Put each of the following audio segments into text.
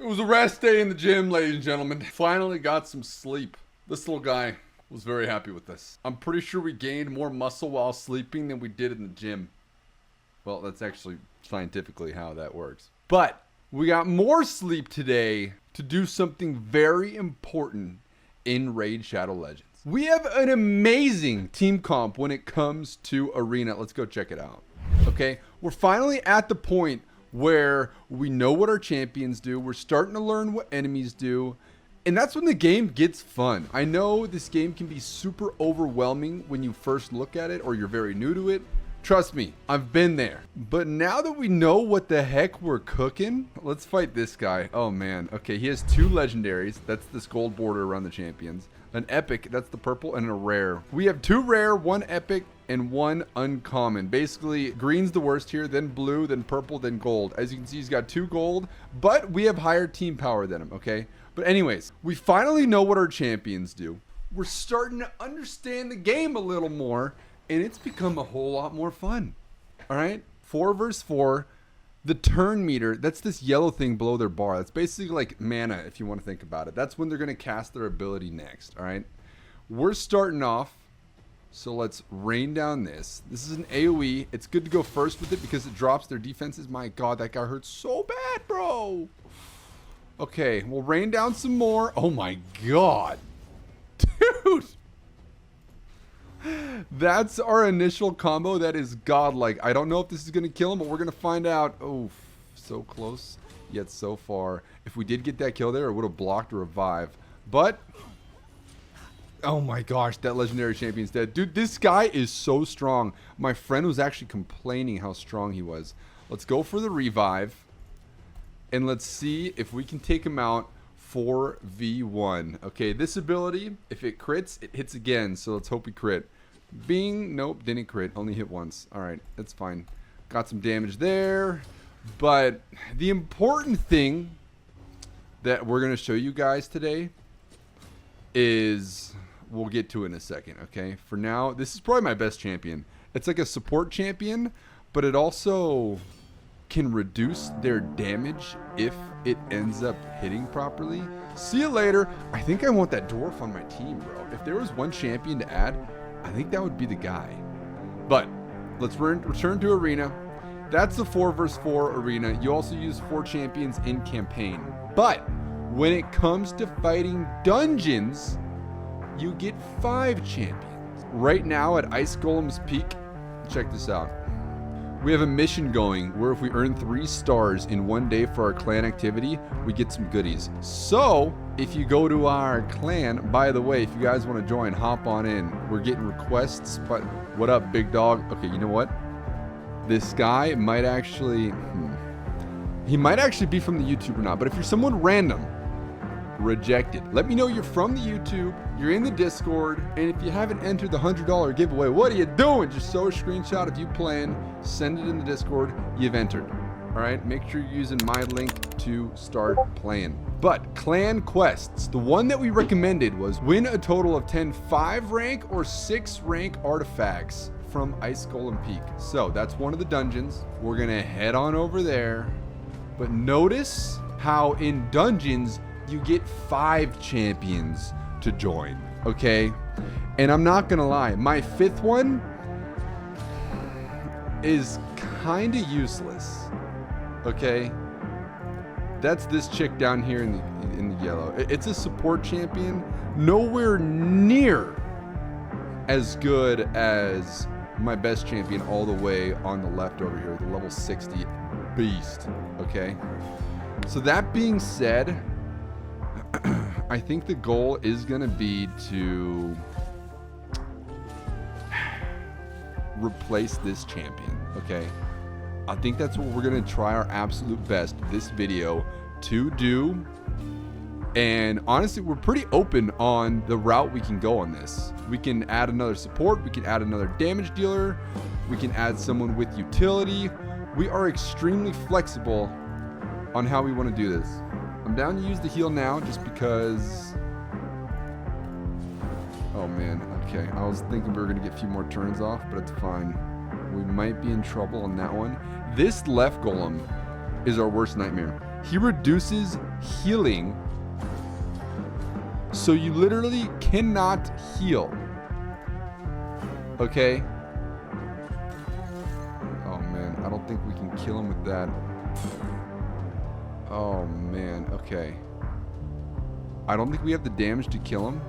It was a rest day in the gym, ladies and gentlemen. Finally got some sleep. This little guy was very happy with this. I'm pretty sure we gained more muscle while sleeping than we did in the gym. Well, that's actually scientifically how that works. But we got more sleep today to do something very important in Raid Shadow Legends. We have an amazing team comp when it comes to Arena. Let's go check it out. Okay, we're finally at the point where we know what our champions do. We're starting to learn what enemies do. And that's when the game gets fun. I know this game can be super overwhelming when you first look at it or you're very new to it. Trust me, I've been there. But now that we know what the heck we're cooking, let's fight this guy. Oh man, okay, he has 2 legendaries. That's this gold border around the champions. An epic, that's the purple, and a rare. We have 2 rare, 1 epic, and 1 uncommon. Basically, green's the worst here, then blue, then purple, then gold. As you can see, he's got 2 gold, but we have higher team power than him, okay? But anyways, we finally know what our champions do. We're starting to understand the game a little more, and it's become a whole lot more fun. All right? 4 versus 4. The turn meter, that's this yellow thing below their bar. That's basically like mana, if you want to think about it. That's when they're going to cast their ability next, all right? We're starting off, so let's rain down this. This is an AoE. It's good to go first with it because it drops their defenses. My God, that guy hurts so bad, bro. Okay, we'll rain down some more. Oh my God. Dude. That's our initial combo. That is godlike. I don't know if this is going to kill him, but we're going to find out. Oh, so close, yet so far. If we did get that kill there, it would have blocked a revive. But, oh my gosh, that legendary champion's dead. Dude, this guy is so strong. My friend was actually complaining how strong he was. Let's go for the revive. And let's see if we can take him out 4v1. Okay, this ability, if it crits, it hits again. So let's hope we crit. Bing, nope, didn't crit. Only hit once. All right, that's fine. Got some damage there. But the important thing that we're going to show you guys today is, we'll get to it in a second, okay? For now, this is probably my best champion. It's like a support champion, but it also can reduce their damage if it ends up hitting properly. See you later. I think I want that dwarf on my team, bro. If there was one champion to add, I think that would be the guy. But let's return to Arena. That's the 4 versus 4 Arena. You also use 4 champions in campaign. But when it comes to fighting dungeons, you get 5 champions. Right now at Ice Golem's Peak, check this out. We have a mission going where if we earn 3 stars in 1 day for our clan activity, we get some goodies. So if you go to our clan, by the way, if you guys want to join, hop on in. We're getting requests, but what up, big dog? Okay, you know what? This guy might actually, he might actually be from the YouTube or not, but if you're someone random, rejected. Let me know you're from the YouTube, you're in the Discord, and if you haven't entered the $100 giveaway, what are you doing? Just show a screenshot of you playing, send it in the Discord, you've entered. All right, make sure you're using my link to start playing. But clan quests, the one that we recommended was win a total of 10 5 rank or 6 rank artifacts from Ice Golem Peak. So that's one of the dungeons. We're gonna head on over there, but notice how in dungeons, you get 5 champions to join, okay? And I'm not gonna lie, my 5th one is kind of useless, okay? That's this chick down here in the yellow. It's a support champion, nowhere near as good as my best champion all the way on the left over here, the level 60 beast, okay? So that being said, I think the goal is going to be to replace this champion, okay? I think that's what we're going to try our absolute best this video to do. And honestly, we're pretty open on the route we can go on this. We can add another support. We can add another damage dealer. We can add someone with utility. We are extremely flexible on how we want to do this. I'm down to use the heal now just because... Oh man, okay. I was thinking we were going to get a few more turns off, but it's fine. We might be in trouble on that one. This left golem is our worst nightmare. He reduces healing. So you literally cannot heal. Okay? Oh man, I don't think we can kill him with that. Oh man, okay. I don't think we have the damage to kill him.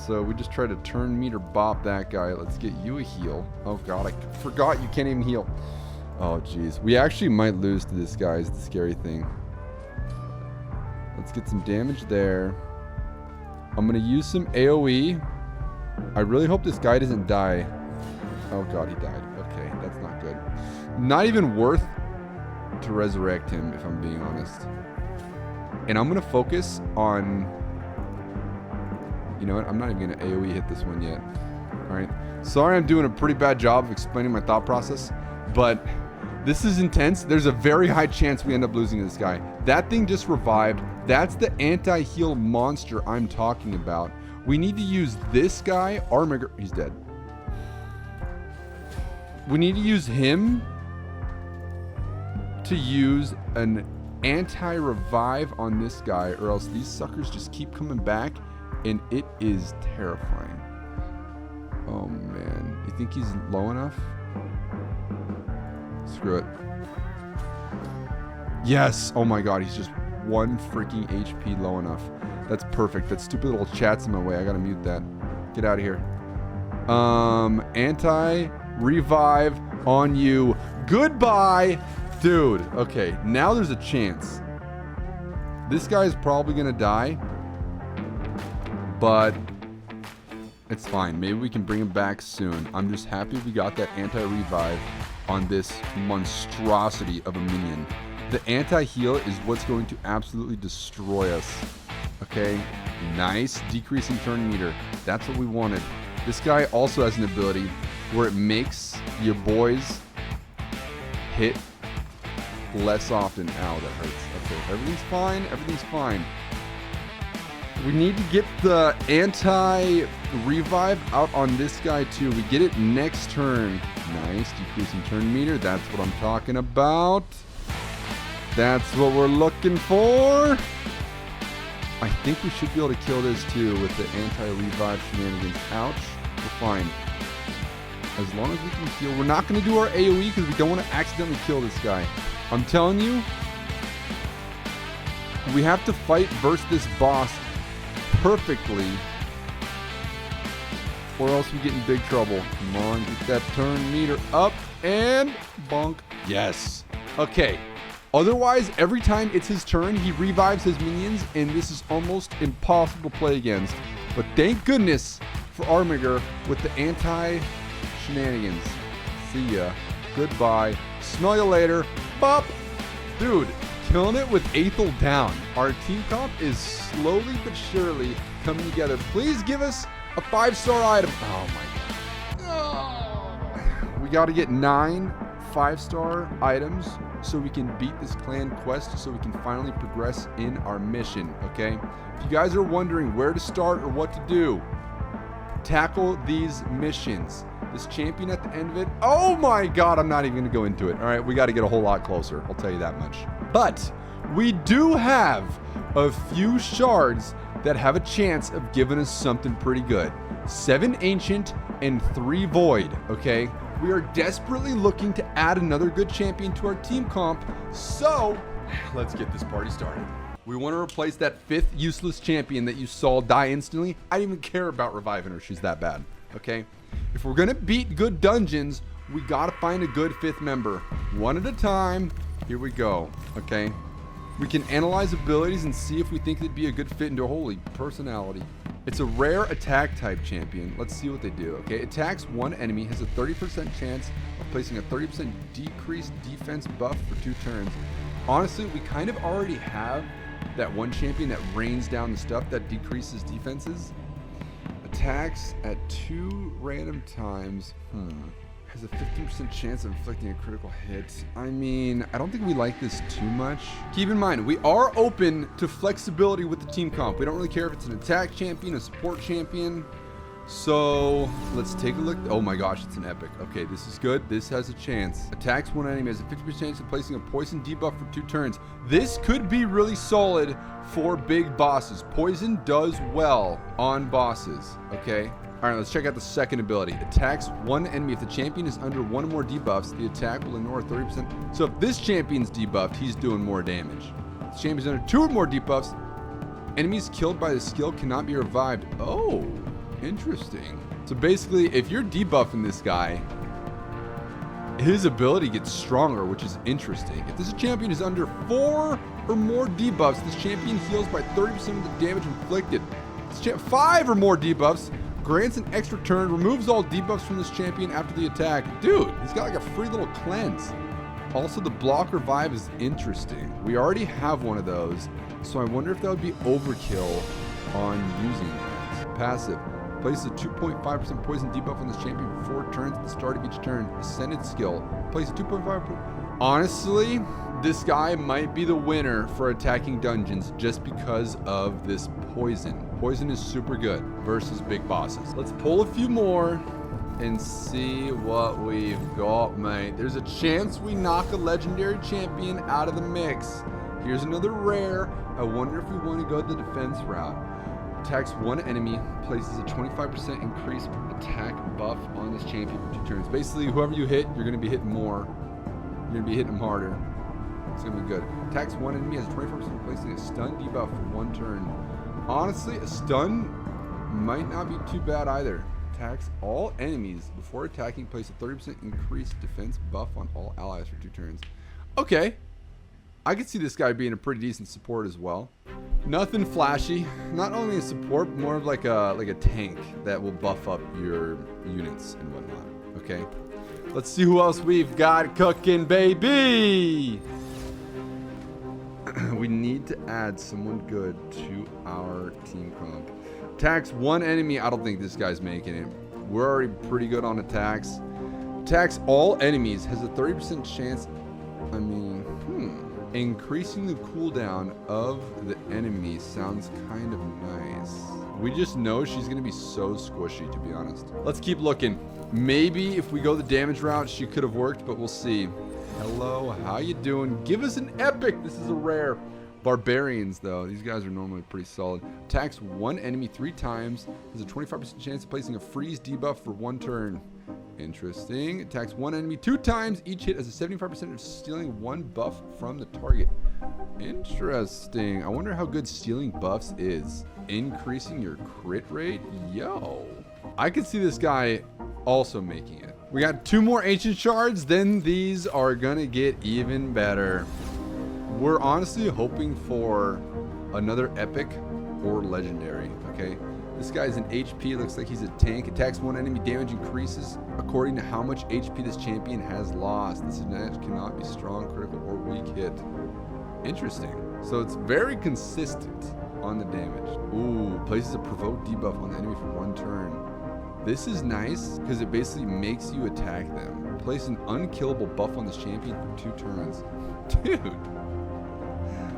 So we just try to turn meter bop that guy. Let's get you a heal. Oh god, I forgot you can't even heal. Oh jeez. We actually might lose to this guy is the scary thing. Let's get some damage there. I'm going to use some AoE. I really hope this guy doesn't die. Oh god, he died. Okay, that's not good. Not even worth to resurrect him, if I'm being honest. And I'm going to focus on... You know what? I'm not even going to AoE hit this one yet. Alright. Sorry I'm doing a pretty bad job of explaining my thought process, but this is intense. There's a very high chance we end up losing this guy. That thing just revived. That's the anti-heal monster I'm talking about. We need to use this guy, Armiger. He's dead. We need to use him to use an anti-revive on this guy, or else these suckers just keep coming back, and it is terrifying. Oh man, you think he's low enough? Screw it. Yes! Oh my god, he's just one freaking HP low enough. That's perfect. That stupid little chat's in my way. I gotta mute that. Get out of here. Anti-revive on you. Goodbye! Dude, okay. Now there's a chance. This guy's probably gonna die. But it's fine. Maybe we can bring him back soon. I'm just happy we got that anti-revive on this monstrosity of a minion. The anti-heal is what's going to absolutely destroy us. Okay? Nice. Decreasing turn meter. That's what we wanted. This guy also has an ability where it makes your boys hit less often. Ow, that hurts. Okay, everything's fine. Everything's fine. We need to get the anti-revive out on this guy too. We get it next turn. Nice. Decreasing turn meter. That's what I'm talking about. That's what we're looking for. I think we should be able to kill this too with the anti-revive shenanigans. Ouch. We're fine. As long as we can heal. We're not going to do our AoE because we don't want to accidentally kill this guy. I'm telling you, we have to fight versus this boss perfectly, or else we get in big trouble. Come on, get that turn meter up and bonk. Yes. Okay. Otherwise, every time it's his turn, he revives his minions, and this is almost impossible to play against. But thank goodness for Armiger with the anti-shenanigans. See ya. Goodbye. Smell you later. Bop. Dude, killing it with Aethel down. Our team comp is slowly but surely coming together. Please give us a 5-star item. Oh my god. We got to get 9 5-star items so we can beat this clan quest, so we can finally progress in our mission, okay? If you guys are wondering where to start or what to do, tackle these missions. This champion at the end of it, oh my god, I'm not even going to go into it. All right, we got to get a whole lot closer. I'll tell you that much. But we do have a few shards that have a chance of giving us something pretty good. 7 ancient and 3 void, okay? We are desperately looking to add another good champion to our team comp, so let's get this party started. We want to replace that 5th useless champion that you saw die instantly. I didn't even care about reviving her. She's that bad, okay? If we're going to beat good dungeons, we got to find a good 5th member. One at a time. Here we go, okay? We can analyze abilities and see if we think they'd be a good fit into a holy personality. It's a rare attack type champion. Let's see what they do, okay? Attacks one enemy, has a 30% chance of placing a 30% decreased defense buff for 2 turns. Honestly, we kind of already have that one champion that rains down the stuff that decreases defenses. Attacks at 2 random times. Has a 15% chance of inflicting a critical hit. I mean, I don't think we like this too much. Keep in mind, we are open to flexibility with the team comp. We don't really care if it's an attack champion, a support champion. So let's take a look. Oh my gosh, it's an epic. Okay, this is good. This has a chance. Attacks one enemy has a 50% chance of placing a poison debuff for 2 turns. This could be really solid for big bosses. Poison does well on bosses. Okay. All right, let's check out the second ability. Attacks one enemy. If the champion is under 1 or more debuffs, the attack will ignore 30%. So if this champion's debuffed, he's doing more damage. If the champion's under 2 or more debuffs, enemies killed by the skill cannot be revived. Oh. Interesting. So basically, if you're debuffing this guy, his ability gets stronger, which is interesting. If this champion is under 4 or more debuffs, this champion heals by 30% of the damage inflicted. 5 or more debuffs grants an extra turn, removes all debuffs from this champion after the attack. Dude, he's got like a free little cleanse. Also, the block revive is interesting. We already have one of those, so I wonder if that would be overkill on using that. Passive. Places a 2.5% poison debuff on this champion for 4 turns at the start of each turn. Ascended skill. Place a 2.5%. Honestly, this guy might be the winner for attacking dungeons just because of this poison. Poison is super good versus big bosses. Let's pull a few more and see what we've got, mate. There's a chance we knock a legendary champion out of the mix. Here's another rare. I wonder if we want to go the defense route. Attacks one enemy, places a 25% increased attack buff on this champion for 2 turns. Basically, whoever you hit, you're going to be hitting more. You're going to be hitting them harder. It's going to be good. Attacks one enemy, has a 24% placing a stun debuff for 1 turn. Honestly, a stun might not be too bad either. Attacks all enemies before attacking, place a 30% increased defense buff on all allies for 2 turns. Okay. I could see this guy being a pretty decent support as well. Nothing flashy. Not only a support, but more of like a tank that will buff up your units and whatnot. Okay. Let's see who else we've got cooking, baby. We need to add someone good to our team comp. Attacks one enemy. I don't think this guy's making it. We're already pretty good on attacks. Attacks all enemies. Has a 30% chance. I mean, increasing the cooldown of the enemy sounds kind of nice. We just know she's going to be so squishy, to be honest. Let's keep looking. Maybe if we go the damage route, she could have worked, but we'll see. Hello, how you doing? Give us an epic. This is a rare. Barbarians, though. These guys are normally pretty solid. Attacks one enemy 3 times. Has a 25% chance of placing a freeze debuff for 1 turn. Interesting. Attacks one enemy 2 times. Each hit has a 75% of stealing 1 buff from the target. Interesting. I wonder how good stealing buffs is. Increasing your crit rate? Yo. I could see this guy also making it. We got 2 more ancient shards. Then these are gonna get even better. We're honestly hoping for another epic or legendary, okay? This guy's an HP, looks like he's a tank. Attacks one enemy, damage increases according to how much HP this champion has lost. This advantage cannot be strong, critical, or weak hit. Interesting. So it's very consistent on the damage. Ooh, places a provoke debuff on the enemy for 1 turn. This is nice because it basically makes you attack them. Place an unkillable buff on this champion for 2 turns. Dude.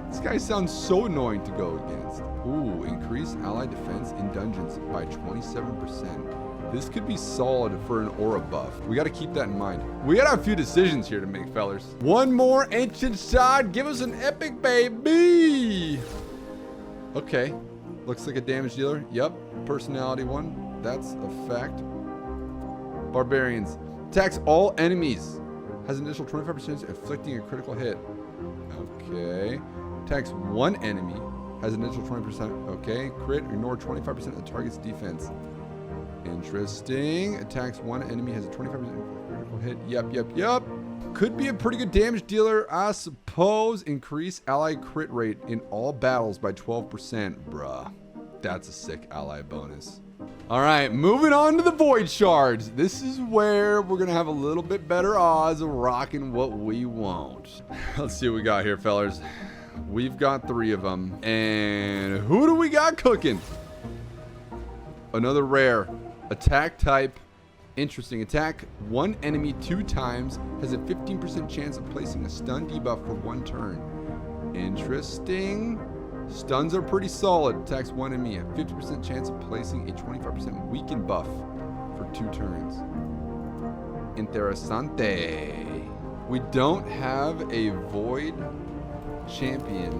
This guy sounds so annoying to go against. Ooh, increase ally defense in dungeons by 27%. This could be solid for an aura buff. We got to keep that in mind. We got a few decisions here to make, fellers. 1 more ancient shard. Give us an epic, baby. Okay. Looks like a damage dealer. Yep. Personality 1. That's a fact. Barbarians. Attacks all enemies. Has an additional 25% inflicting a critical hit. Okay. Attacks 1 enemy. Has an additional 20%. Okay. Crit. Ignore 25% of the target's defense. Interesting. Attacks 1 enemy. Has a 25% critical hit. Yep. Could be a pretty good damage dealer, I suppose. Increase ally crit rate in all battles by 12%. Bruh. That's a sick ally bonus. All right, moving on to the Void Shards. This is where we're going to have a little bit better odds of rocking what we want. Let's see what we got here, fellas. We've got 3 of them. And who do we got cooking? Another rare. Attack type. Interesting. Attack 1 enemy 2 times. Has a 15% chance of placing a stun debuff for 1 turn. Interesting. Stuns are pretty solid. Attacks one enemy. A 50% chance of placing a 25% weaken buff for 2 turns. Interessante. We don't have a Void champion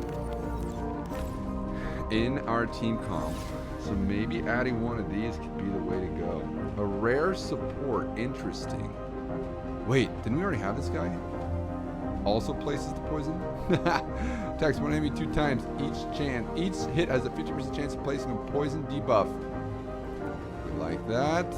in our team comp. So maybe adding one of these could be the way to go. A rare support. Interesting. Wait, didn't we already have this guy? Also places the poison. Attacks one enemy 2 times. Each hit has a 50% chance of placing a poison debuff. We like that.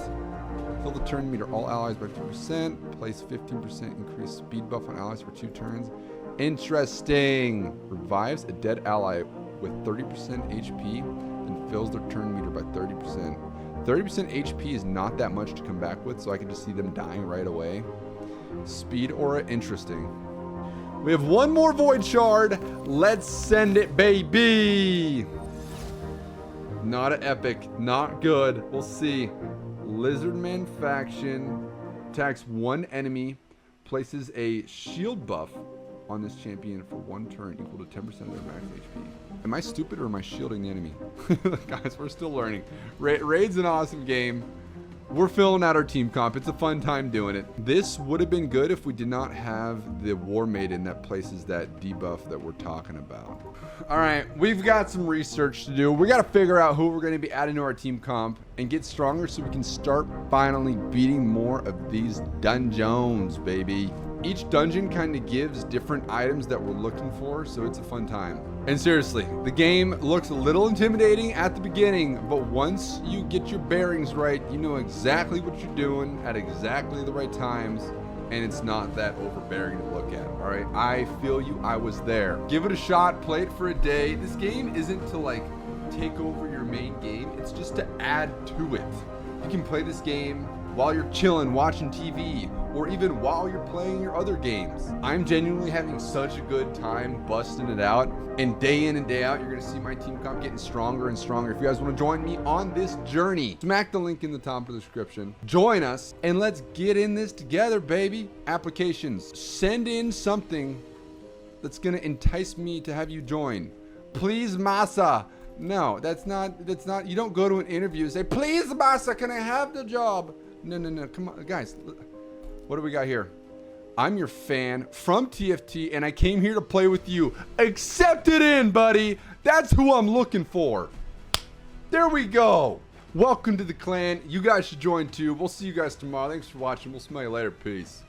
Fill the turn meter all allies by 2%. Place 15% increased speed buff on allies for 2 turns. Interesting. Revives a dead ally with 30% HP and fills their turn meter by 30%. 30% HP is not that much to come back with, so I can just see them dying right away. Speed aura, interesting. We have one more Void Shard. Let's send it, baby. Not an epic. Not good. We'll see. Lizardman faction. Attacks one enemy. Places a shield buff on this champion for 1 turn equal to 10% of their max HP. Am I stupid or am I shielding the enemy? Guys, we're still learning. Raid's an awesome game. We're filling out our team comp. It's a fun time doing it. This would have been good if we did not have the War Maiden that places that debuff that we're talking about. All right, we've got some research to do. We got to figure out who we're going to be adding to our team comp and get stronger so we can start finally beating more of these dungeons, baby. Each dungeon kind of gives different items that we're looking for, so it's a fun time. And seriously, the game looks a little intimidating at the beginning, but once you get your bearings right, you know exactly what you're doing at exactly the right times, and it's not that overbearing to look at, all right? I feel you. I was there. Give it a shot. Play it for a day. This game isn't to, like, take over your main game. It's just to add to it. You can play this game while you're chilling, watching TV, or even while you're playing your other games. I'm genuinely having such a good time busting it out. And day in and day out, you're gonna see my team comp getting stronger and stronger. If you guys wanna join me on this journey, smack the link in the top of the description. Join us, and let's get in this together, baby. Applications. Send in something that's gonna entice me to have you join. Please, Masa. No, that's not, you don't go to an interview and say, please, Masa, can I have the job? No, come on, guys. What do we got here? I'm your fan from TFT, and I came here to play with you. Accept it in, buddy. That's who I'm looking for. There we go. Welcome to the clan. You guys should join too. We'll see you guys tomorrow. Thanks for watching. We'll smell you later. Peace.